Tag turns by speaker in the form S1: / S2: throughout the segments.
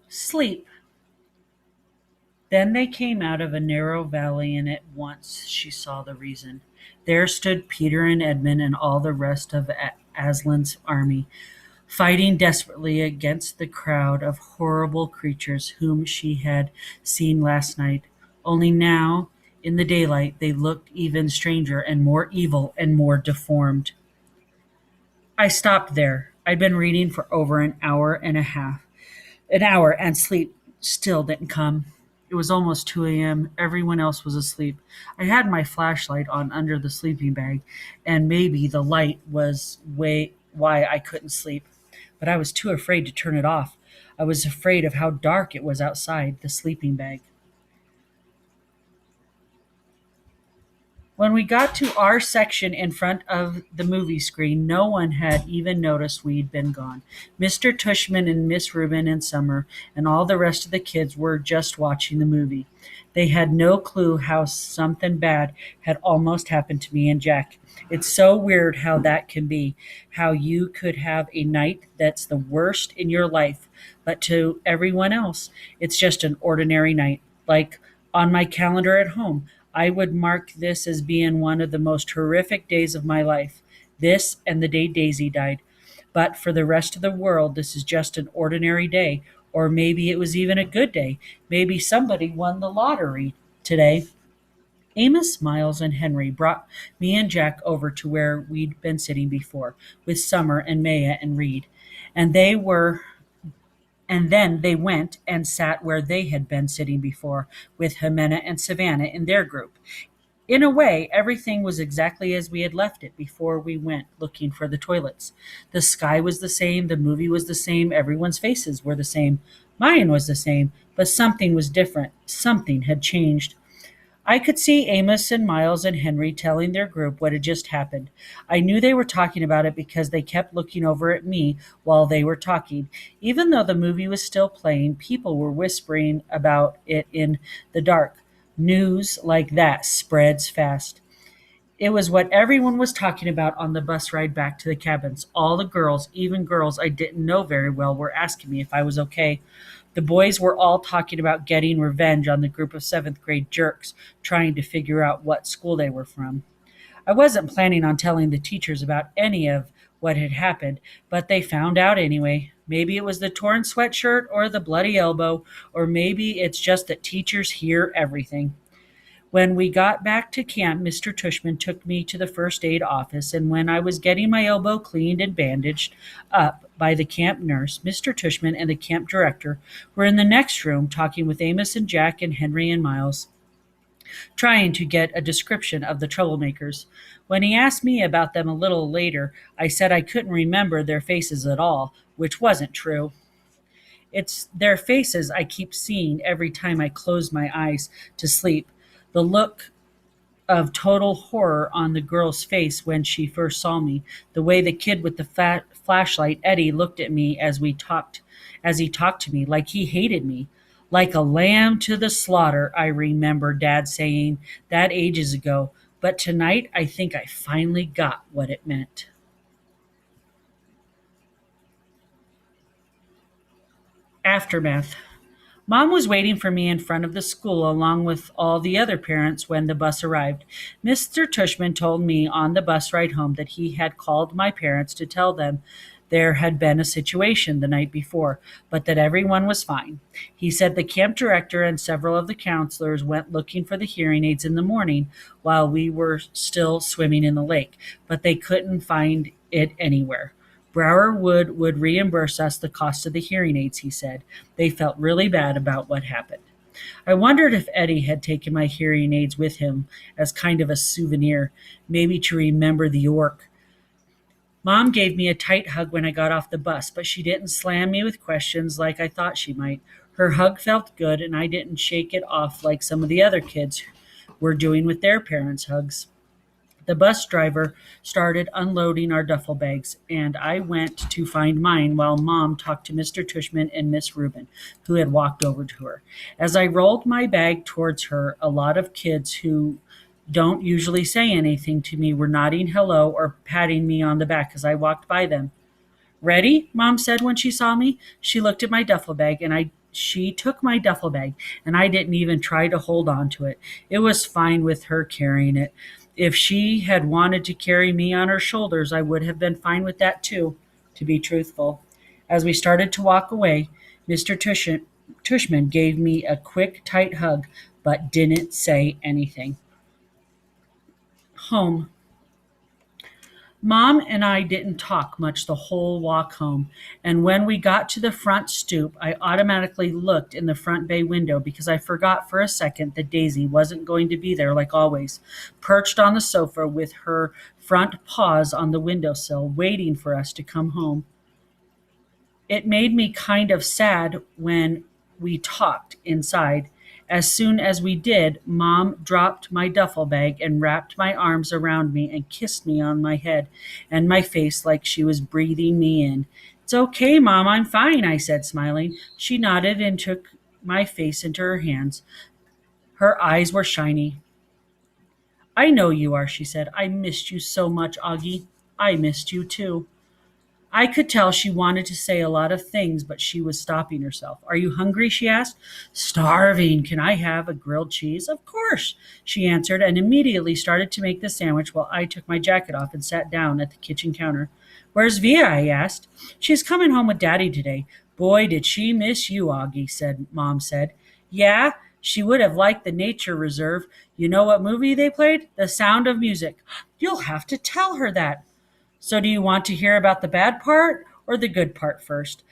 S1: Sleep. Then they came out of a narrow valley, and at once she saw the reason. There stood Peter and Edmund and all the rest of Aslan's army, fighting desperately against the crowd of horrible creatures whom she had seen last night. Only now, in the daylight, they looked even stranger and more evil and more deformed. I stopped there. I'd been reading for over an hour and a half. An hour, and sleep still didn't come. It was almost 2 a.m. Everyone else was asleep. I had my flashlight on under the sleeping bag, and maybe the light was why I couldn't sleep. But I was too afraid to turn it off. I was afraid of how dark it was outside the sleeping bag. When we got to our section in front of the movie screen, no one had even noticed we'd been gone. Mr. Tushman and Miss Rubin and Summer and all the rest of the kids were just watching the movie. They had no clue how something bad had almost happened to me and Jack. It's so weird how that can be, how you could have a night that's the worst in your life, but to everyone else, it's just an ordinary night. Like on my calendar at home, I would mark this as being one of the most horrific days of my life. This and the day Daisy died. But for the rest of the world, this is just an ordinary day. Or maybe it was even a good day. Maybe somebody won the lottery today. Amos, Miles, and Henry brought me and Jack over to where we'd been sitting before, with Summer and Maya and Reed. And they were and then they went and sat where they had been sitting before, with Jimena and Savannah in their group. In a way, everything was exactly as we had left it before we went looking for the toilets. The sky was the same, the movie was the same, everyone's faces were the same. Mine was the same, but something was different. Something had changed. I could see Amos and Miles and Henry telling their group what had just happened. I knew they were talking about it because they kept looking over at me while they were talking. Even though the movie was still playing, people were whispering about it in the dark. News like that spreads fast. It was what everyone was talking about on the bus ride back to the cabins. All the girls, even girls I didn't know very well, were asking me if I was okay. The boys were all talking about getting revenge on the group of seventh grade jerks, trying to figure out what school they were from. I wasn't planning on telling the teachers about any of what had happened, but they found out anyway. Maybe it was the torn sweatshirt or the bloody elbow, or maybe it's just that teachers hear everything. When we got back to camp, Mr. Tushman took me to the first aid office, and when I was getting my elbow cleaned and bandaged up by the camp nurse, Mr. Tushman and the camp director were in the next room talking with Amos and Jack and Henry and Miles, trying to get a description of the troublemakers. When he asked me about them a little later, I said I couldn't remember their faces at all, which wasn't true. It's their faces I keep seeing every time I close my eyes to sleep. The look of total horror on the girl's face when she first saw me, the way the kid with the flashlight, Eddie, looked at me as he talked to me, like he hated me. Like a lamb to the slaughter, I remember Dad saying that ages ago. But tonight, I think I finally got what it meant. Aftermath. Mom was waiting for me in front of the school along with all the other parents when the bus arrived. Mr. Tushman told me on the bus ride home that he had called my parents to tell them there had been a situation the night before, but that everyone was fine. He said the camp director and several of the counselors went looking for the hearing aids in the morning while we were still swimming in the lake, but they couldn't find it anywhere. Brower would reimburse us the cost of the hearing aids, he said. They felt really bad about what happened. I wondered if Eddie had taken my hearing aids with him as kind of a souvenir, maybe to remember the orc. Mom gave me a tight hug when I got off the bus, but she didn't slam me with questions like I thought she might. Her hug felt good, and I didn't shake it off like some of the other kids were doing with their parents' hugs. The bus driver started unloading our duffel bags, and I went to find mine while Mom talked to Mr. Tushman and Miss Rubin, who had walked over to her. As I rolled my bag towards her, a lot of kids who don't usually say anything to me were nodding hello or patting me on the back as I walked by them. Ready? Mom said when she saw me. She looked at my duffel bag, and I she took my duffel bag, and I didn't even try to hold on to it. It was fine with her carrying it. If she had wanted to carry me on her shoulders, I would have been fine with that too, to be truthful. As we started to walk away, Mr. Tushman gave me a quick, tight hug, but didn't say anything. Home. Mom and I didn't talk much the whole walk home, and when we got to the front stoop, I automatically looked in the front bay window because I forgot for a second that Daisy wasn't going to be there like always, perched on the sofa with her front paws on the windowsill, waiting for us to come home. It made me kind of sad when we talked inside. As soon as we did, Mom dropped my duffel bag and wrapped my arms around me and kissed me on my head and my face like she was breathing me in. It's okay, Mom, I'm fine, I said, smiling. She nodded and took my face into her hands. Her eyes were shiny. I know you are, she said. I missed you so much, Augie. I missed you too. I could tell she wanted to say a lot of things, but she was stopping herself. Are you hungry? She asked. Starving. Can I have a grilled cheese? Of course, she answered, and immediately started to make the sandwich while I took my jacket off and sat down at the kitchen counter. Where's Via? I asked. She's coming home with Daddy today. Boy, did she miss you, Augie, Mom said. Yeah, she would have liked the nature reserve. You know what movie they played? The Sound of Music. You'll have to tell her that. So do you want to hear about the bad part or the good part first?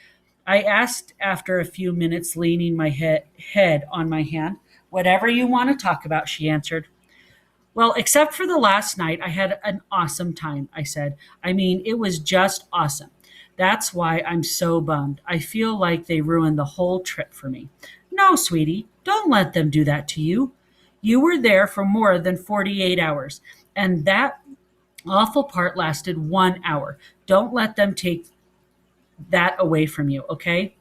S1: I asked after a few minutes, leaning my head on my hand. Whatever you want to talk about, she answered. Well, except for the last night, I had an awesome time, I said. I mean, it was just awesome. That's why I'm so bummed. I feel like they ruined the whole trip for me. No, sweetie, don't let them do that to you. You were there for more than 48 hours, and that awful part lasted 1 hour. Don't let them take that away from you, okay?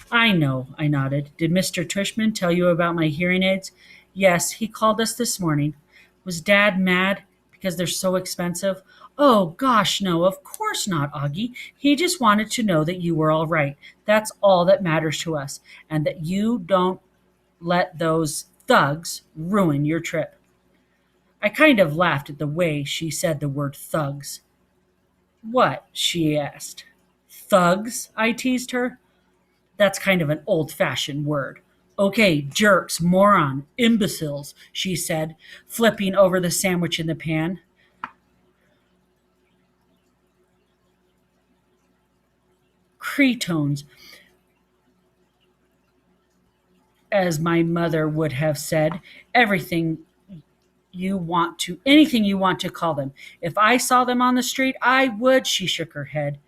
S1: I know, I nodded. Did Mr. Tushman tell you about my hearing aids? Yes, he called us this morning. Was Dad mad because they're so expensive? Oh, gosh, no, of course not, Augie. He just wanted to know that you were all right. That's all that matters to us, and that you don't let those thugs ruin your trip. I kind of laughed at the way she said the word thugs. What? She asked. Thugs? I teased her. That's kind of an old fashioned word. Okay, jerks, moron, imbeciles, she said, flipping over the sandwich in the pan. Cretones, as my mother would have said. Anything you want to call them. If I saw them on the street, I would, she shook her head.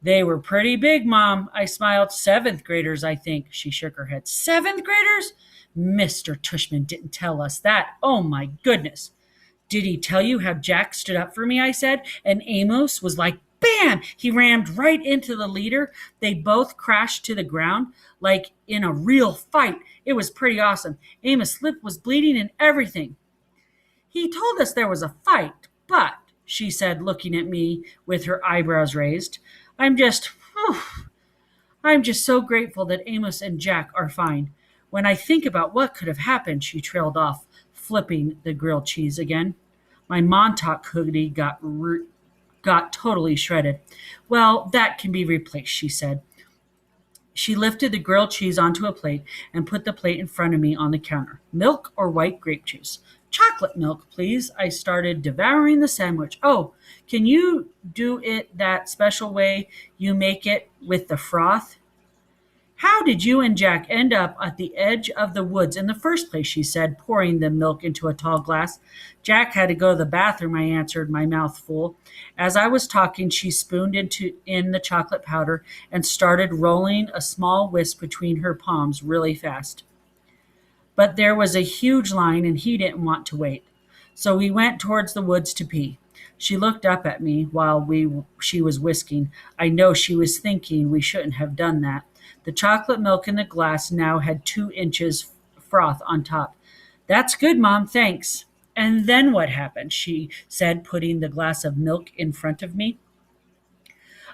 S1: They were pretty big, Mom. I smiled. Seventh graders, I think. She shook her head. Seventh graders? Mr. Tushman didn't tell us that. Oh, my goodness. Did he tell you how Jack stood up for me? I said. And Amos was like, bam! He rammed right into the leader. They both crashed to the ground like in a real fight. It was pretty awesome. Amos' lip was bleeding and everything. He told us there was a fight, but, she said, looking at me with her eyebrows raised, I'm just, whew, I'm just so grateful that Amos and Jack are fine. When I think about what could have happened, she trailed off, flipping the grilled cheese again. My Montauk hoodie got totally shredded. Well, that can be replaced, she said. She lifted the grilled cheese onto a plate and put the plate in front of me on the counter. Milk or white grape juice? Chocolate milk, please. I started devouring the sandwich. Oh, can you do it that special way you make it with the froth? How did you and Jack end up at the edge of the woods in the first place? She said, pouring the milk into a tall glass. Jack had to go to the bathroom, I answered, my mouth full. As I was talking, she spooned in the chocolate powder and started rolling a small wisp between her palms really fast. But there was a huge line and he didn't want to wait. So we went towards the woods to pee. She looked up at me while she was whisking. I know she was thinking we shouldn't have done that. The chocolate milk in the glass now had 2 inches froth on top. That's good, Mom, thanks. And then what happened? She said, putting the glass of milk in front of me.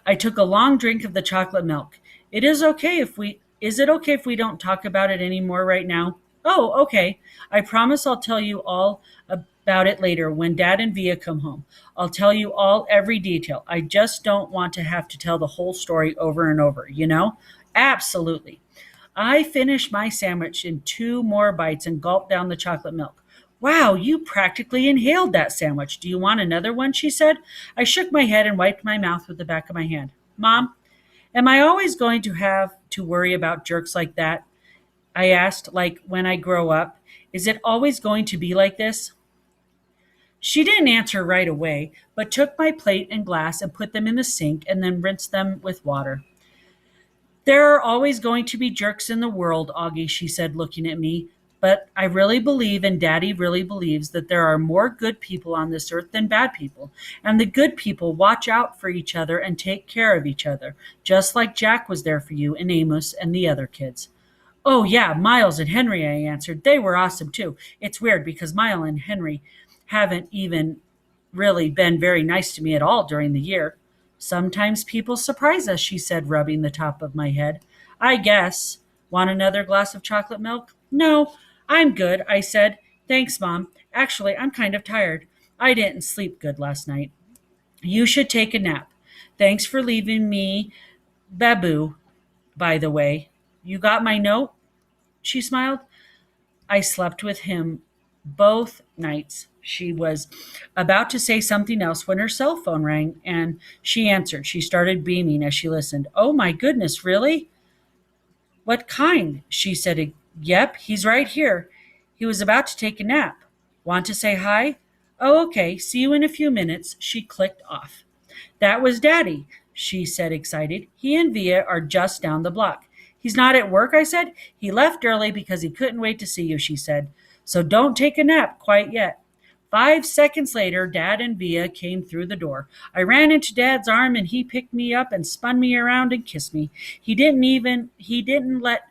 S1: I took a long drink of the chocolate milk. It is okay if we Is it okay if we don't talk about it anymore right now? Oh, okay. I promise I'll tell you all about it later when Dad and Via come home. I'll tell you all every detail. I just don't want to have to tell the whole story over and over, you know? Absolutely. I finished my sandwich in two more bites and gulped down the chocolate milk. Wow, you practically inhaled that sandwich. Do you want another one? She said. I shook my head and wiped my mouth with the back of my hand. Mom, am I always going to have to worry about jerks like that? I asked, like when I grow up. Is it always going to be like this? She didn't answer right away, but took my plate and glass and put them in the sink and then rinsed them with water. There are always going to be jerks in the world, Augie, she said, looking at me. But I really believe, and Daddy really believes, that there are more good people on this earth than bad people. And the good people watch out for each other and take care of each other, just like Jack was there for you and Amos and the other kids. Oh, yeah, Miles and Henry, I answered. They were awesome, too. It's weird because Miles and Henry haven't even really been very nice to me at all during the year. Sometimes people surprise us, she said, rubbing the top of my head. I guess. Want another glass of chocolate milk? No, I'm good, I said. Thanks, Mom. Actually, I'm kind of tired. I didn't sleep good last night. You should take a nap. Thanks for leaving me Babu, by the way. You got my note? She smiled. I slept with him both nights. She was about to say something else when her cell phone rang and she answered. She started beaming as she listened. Oh my goodness, really? What kind? She said. Yep, he's right here. He was about to take a nap. Want to say hi? Oh, okay. See you in a few minutes. She clicked off. That was Daddy, she said, excited. He and Via are just down the block. He's not at work, I said. He left early because he couldn't wait to see you, she said. So don't take a nap quite yet. 5 seconds later, Dad and Via came through the door. I ran into Dad's arm and he picked me up and spun me around and kissed me. He didn't let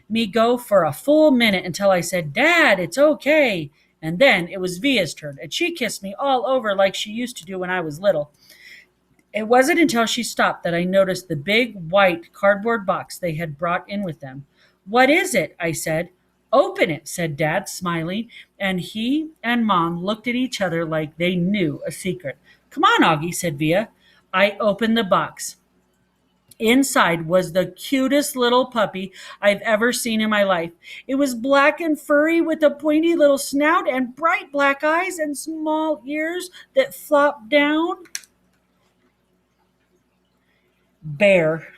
S1: me go for a full minute until I said, Dad, it's okay. And then it was Via's turn, and she kissed me all over like she used to do when I was little. It wasn't until she stopped that I noticed the big white cardboard box they had brought in with them. What is it? I said. Open it, said Dad, smiling, and he and Mom looked at each other like they knew a secret. Come on, Augie, said Via. I opened the box. Inside was the cutest little puppy I've ever seen in my life. It was black and furry with a pointy little snout and bright black eyes and small ears that flopped down. Bear.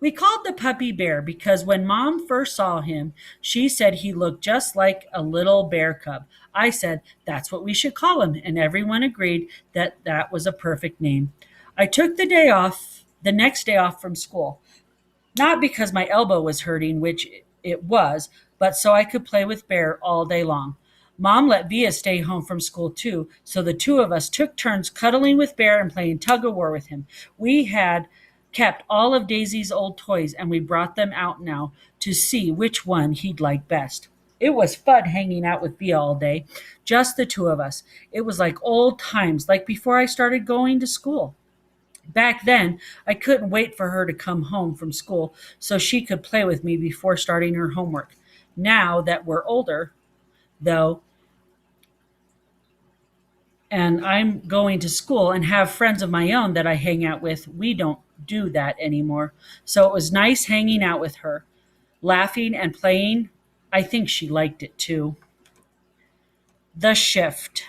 S1: We called the puppy Bear because when Mom first saw him, she said he looked just like a little bear cub. I said, that's what we should call him, and everyone agreed that that was a perfect name. I took the next day off from school, not because my elbow was hurting, which it was, but so I could play with Bear all day long. Mom let Via stay home from school too, so the two of us took turns cuddling with Bear and playing tug of war with him. We had kept all of Daisy's old toys and we brought them out now to see which one he'd like best. It was fun hanging out with Via all day, just the two of us. It was like old times, like before I started going to school. Back then, I couldn't wait for her to come home from school so she could play with me before starting her homework. Now that we're older, though, and I'm going to school and have friends of my own that I hang out with, we don't do that anymore. So it was nice hanging out with her, laughing and playing. I think she liked it too. The shift.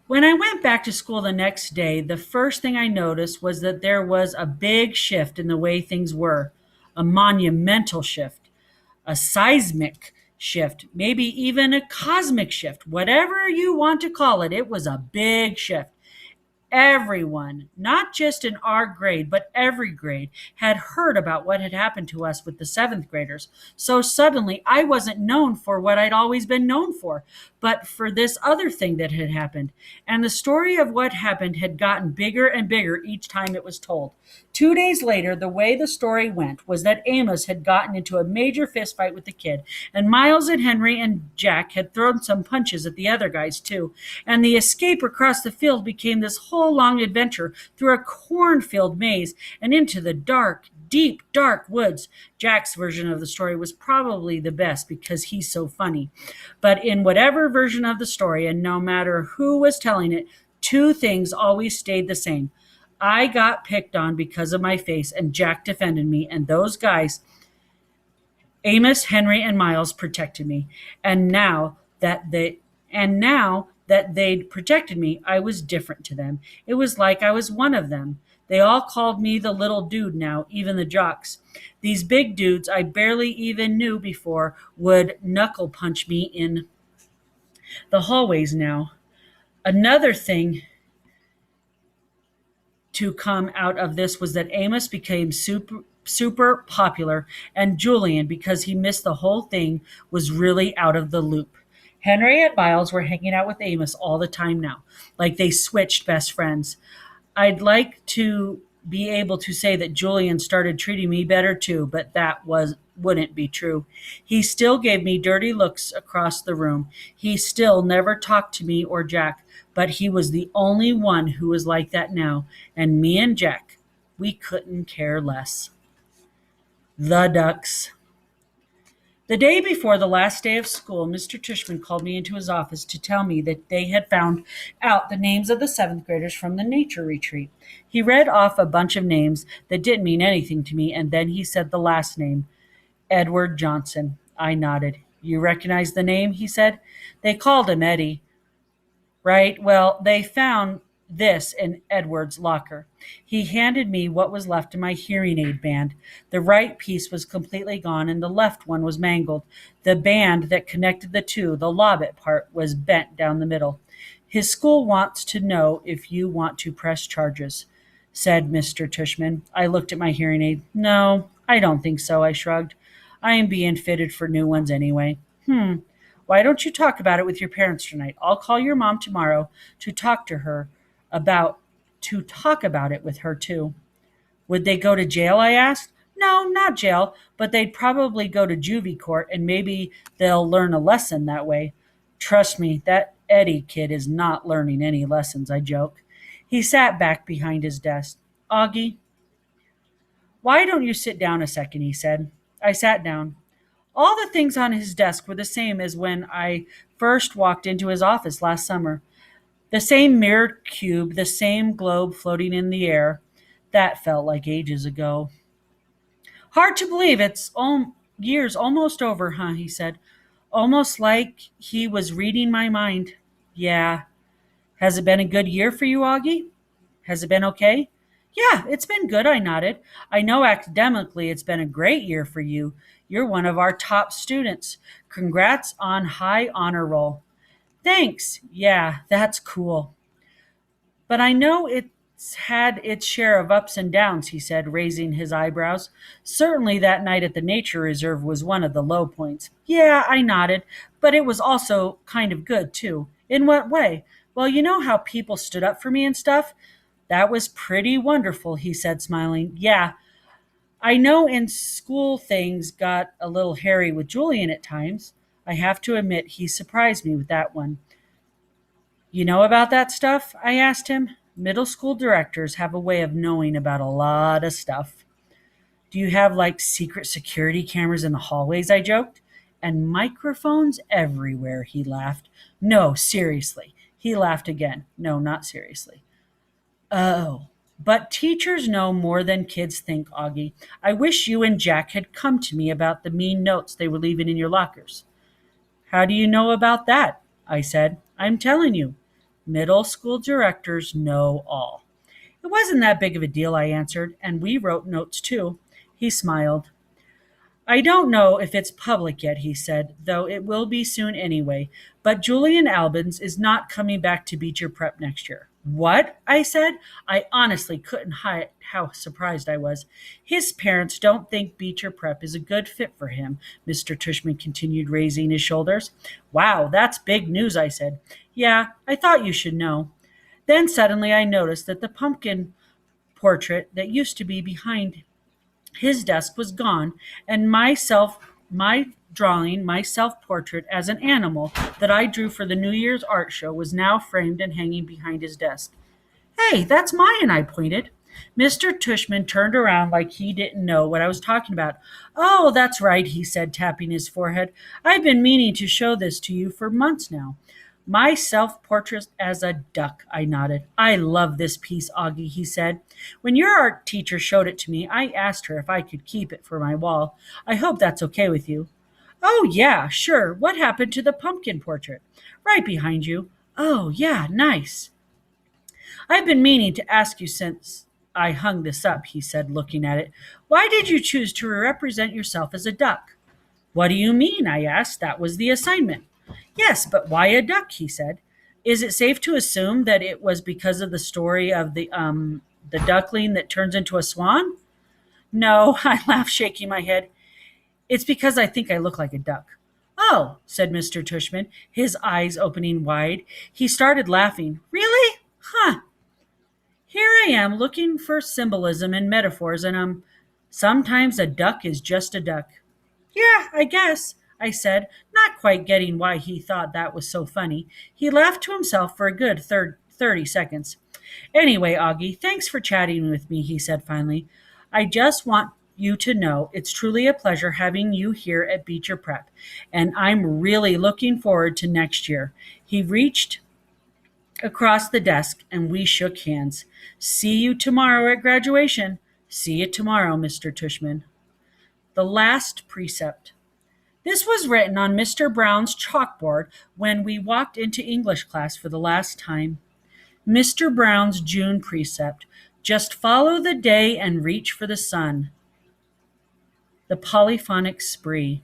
S1: When I went back to school the next day, the first thing I noticed was that there was a big shift in the way things were, a monumental shift, a seismic shift, maybe even a cosmic shift, whatever you want to call it. It was a big shift. Everyone, not just in our grade, but every grade, had heard about what had happened to us with the seventh graders. So suddenly I wasn't known for what I'd always been known for, but for this other thing that had happened. And the story of what happened had gotten bigger and bigger each time it was told. 2 days later, the way the story went was that Amos had gotten into a major fist fight with the kid, and Miles and Henry and Jack had thrown some punches at the other guys, too. And the escape across the field became this whole long adventure through a cornfield maze and into the dark, deep, dark woods. Jack's version of the story was probably the best because he's so funny. But in whatever version of the story, and no matter who was telling it, two things always stayed the same. I got picked on because of my face, and Jack defended me, and those guys, Amos, Henry, and Miles, protected me. And now that they'd protected me, I was different to them. It was like I was one of them. They all called me the little dude now, even the jocks. These big dudes I barely even knew before would knuckle punch me in the hallways now. Another thing to come out of this was that Amos became super popular, and Julian, because he missed the whole thing, was really out of the loop. Henry and Miles were hanging out with Amos all the time now, like they switched best friends. I'd like to be able to say that Julian started treating me better too, but wouldn't be true. He still gave me dirty looks across the room. He still never talked to me or Jack, but he was the only one who was like that now, and me and Jack, we couldn't care less. The Ducks. The day before the last day of school, Mr. Tushman called me into his office to tell me that they had found out the names of the seventh graders from the nature retreat. He read off a bunch of names that didn't mean anything to me, and then he said the last name, Edward Johnson. I nodded. You recognize the name? He said. They called him Eddie. Right? Well, they found this in Edward's locker. He handed me what was left of my hearing aid band. The right piece was completely gone and the left one was mangled. The band that connected the two, the lobbit part, was bent down the middle. His school wants to know if you want to press charges, said Mr. Tushman. I looked at my hearing aid. No, I don't think so, I shrugged. I am being fitted for new ones anyway. Why don't you talk about it with your parents tonight? I'll call your mom tomorrow to talk about it with her too. Would they go to jail? I asked. No, not jail, but they'd probably go to juvie court and maybe they'll learn a lesson that way. Trust me, that Eddie kid is not learning any lessons, I joked. He sat back behind his desk. Augie, why don't you sit down a second, he said. I sat down. All the things on his desk were the same as when I first walked into his office last summer. The same mirrored cube, the same globe floating in the air. That felt like ages ago. Hard to believe it's years almost over, huh? He said. Almost like he was reading my mind. Yeah. Has it been a good year for you, Augie? Has it been okay? Yeah, it's been good, I nodded. I know academically it's been a great year for you. You're one of our top students. Congrats on high honor roll. Thanks. Yeah, that's cool. But I know it's had its share of ups and downs, he said, raising his eyebrows. Certainly that night at the nature reserve was one of the low points. Yeah, I nodded, but it was also kind of good, too. In what way? Well, you know how people stood up for me and stuff? That was pretty wonderful, he said, smiling. Yeah, I know in school things got a little hairy with Julian at times. I have to admit he surprised me with that one. You know about that stuff? I asked him. Middle school directors have a way of knowing about a lot of stuff. Do you have like secret security cameras in the hallways? I joked. And microphones everywhere, he laughed. No, seriously. He laughed again. No, not seriously. Oh, but teachers know more than kids think, Augie. I wish you and Jack had come to me about the mean notes they were leaving in your lockers. How do you know about that? I said. I'm telling you. Middle school directors know all. It wasn't that big of a deal, I answered, and we wrote notes too. He smiled. I don't know if it's public yet, he said, though it will be soon anyway, but Julian Albans is not coming back to Beecher Prep next year. What? I said. I honestly couldn't hide how surprised I was. His parents don't think Beecher Prep is a good fit for him, Mr. Tushman continued, raising his shoulders. Wow, that's big news, I said. Yeah, I thought you should know. Then suddenly I noticed that the pumpkin portrait that used to be behind his desk was gone, and my self-portrait as an animal that I drew for the New Year's art show was now framed and hanging behind his desk. Hey, that's mine, I pointed. Mr. Tushman turned around like he didn't know what I was talking about. Oh, that's right, he said, tapping his forehead. I've been meaning to show this to you for months now. My self portrait as a duck, I nodded. I love this piece, Augie, he said. When your art teacher showed it to me, I asked her if I could keep it for my wall. I hope that's okay with you. Oh, yeah, sure. What happened to the pumpkin portrait? Right behind you. Oh, yeah, nice. I've been meaning to ask you since I hung this up, he said, looking at it. Why did you choose to represent yourself as a duck? What do you mean? I asked. That was the assignment. Yes, but why a duck? He said. Is it safe to assume that it was because of the story of the duckling that turns into a swan? No, I laughed, shaking my head. It's because I think I look like a duck. Oh, said Mr. Tushman, his eyes opening wide. He started laughing. Really? Huh. Here I am looking for symbolism and metaphors, and sometimes a duck is just a duck. Yeah, I guess, I said, not quite getting why he thought that was so funny. He laughed to himself for a good 30 seconds. Anyway, Augie, thanks for chatting with me, he said finally. I just want you to know it's truly a pleasure having you here at Beecher Prep, and I'm really looking forward to next year. He reached across the desk and we shook hands. See you tomorrow at graduation. See you tomorrow, Mr. Tushman. The last precept. This was written on Mr. Brown's chalkboard when we walked into English class for the last time. Mr. Brown's June precept. Just follow the day and reach for the sun. The polyphonic spree.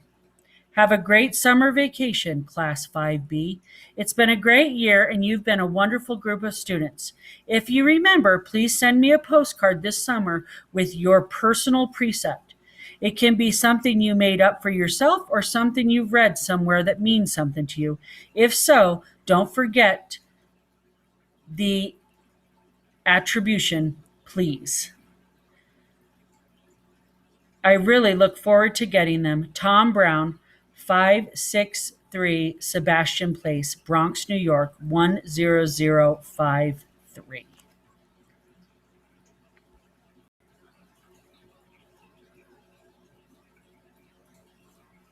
S1: Have a great summer vacation, Class 5B. It's been a great year and you've been a wonderful group of students. If you remember, please send me a postcard this summer with your personal precept. It can be something you made up for yourself or something you've read somewhere that means something to you. If so, don't forget the attribution, please. I really look forward to getting them. Tom Brown, 563 Sebastian Place, Bronx, New York, 10053.